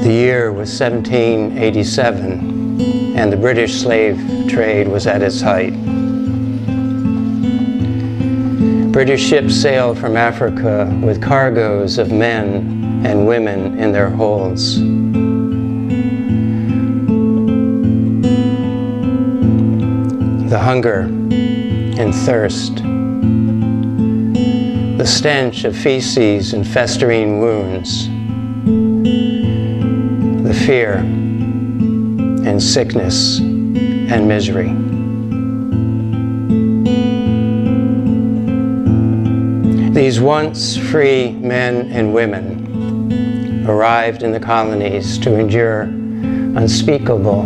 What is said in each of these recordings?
The year was 1787, and the British slave trade was at its height. British ships sailed from Africa with cargoes of men and women in their holds. The hunger and thirst, the stench of feces and festering wounds, the fear and sickness and misery. These once free men and women arrived in the colonies to endure unspeakable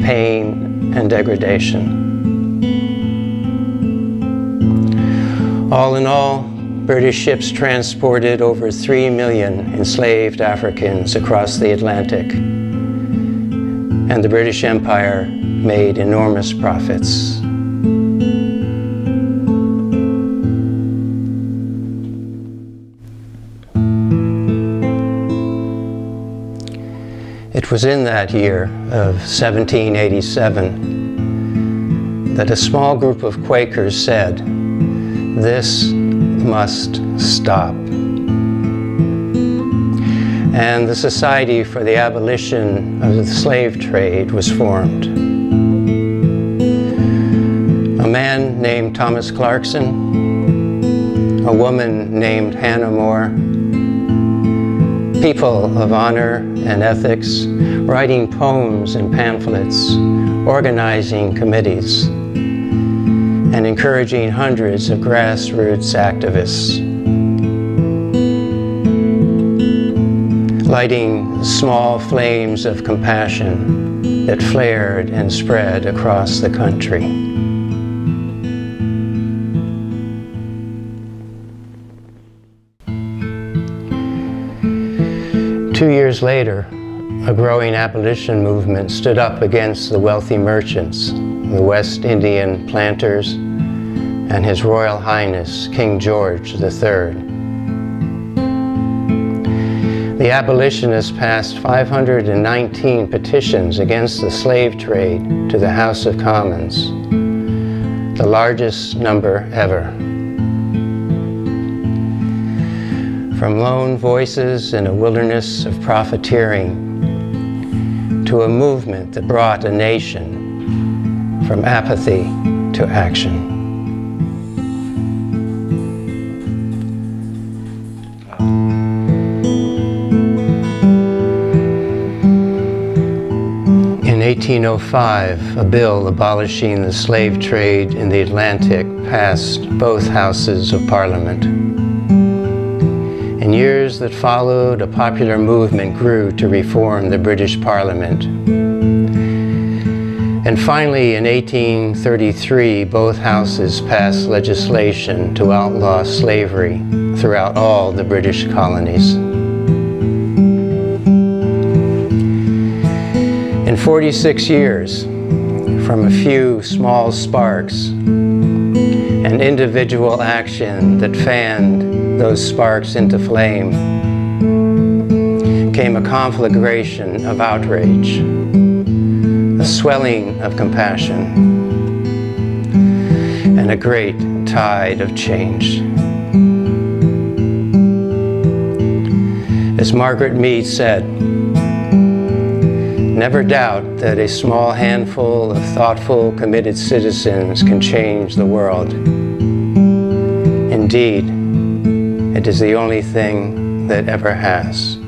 pain and degradation. All in all, British ships transported over 3 million enslaved Africans across the Atlantic, and the British Empire made enormous profits. It was in that year of 1787 that a small group of Quakers said, "This must stop." And the Society for the Abolition of the Slave Trade was formed. A man named Thomas Clarkson, a woman named Hannah More, people of honor and ethics, writing poems and pamphlets, organizing committees, and encouraging hundreds of grassroots activists, lighting small flames of compassion that flared and spread across the country. Two years later, a growing abolition movement stood up against the wealthy merchants, the West Indian planters, and His Royal Highness King George III. The abolitionists passed 519 petitions against the slave trade to the House of Commons, the largest number ever. From lone voices in a wilderness of profiteering to a movement that brought a nation from apathy to action. In 1805, a bill abolishing the slave trade in the Atlantic passed both houses of Parliament. In years that followed, a popular movement grew to reform the British Parliament. And finally, in 1833, both houses passed legislation to outlaw slavery throughout all the British colonies. In 46 years, from a few small sparks and individual action that fanned those sparks into flame, came a conflagration of outrage, a swelling of compassion, and a great tide of change. As Margaret Mead said, "Never doubt that a small handful of thoughtful, committed citizens can change the world. Indeed, it is the only thing that ever has."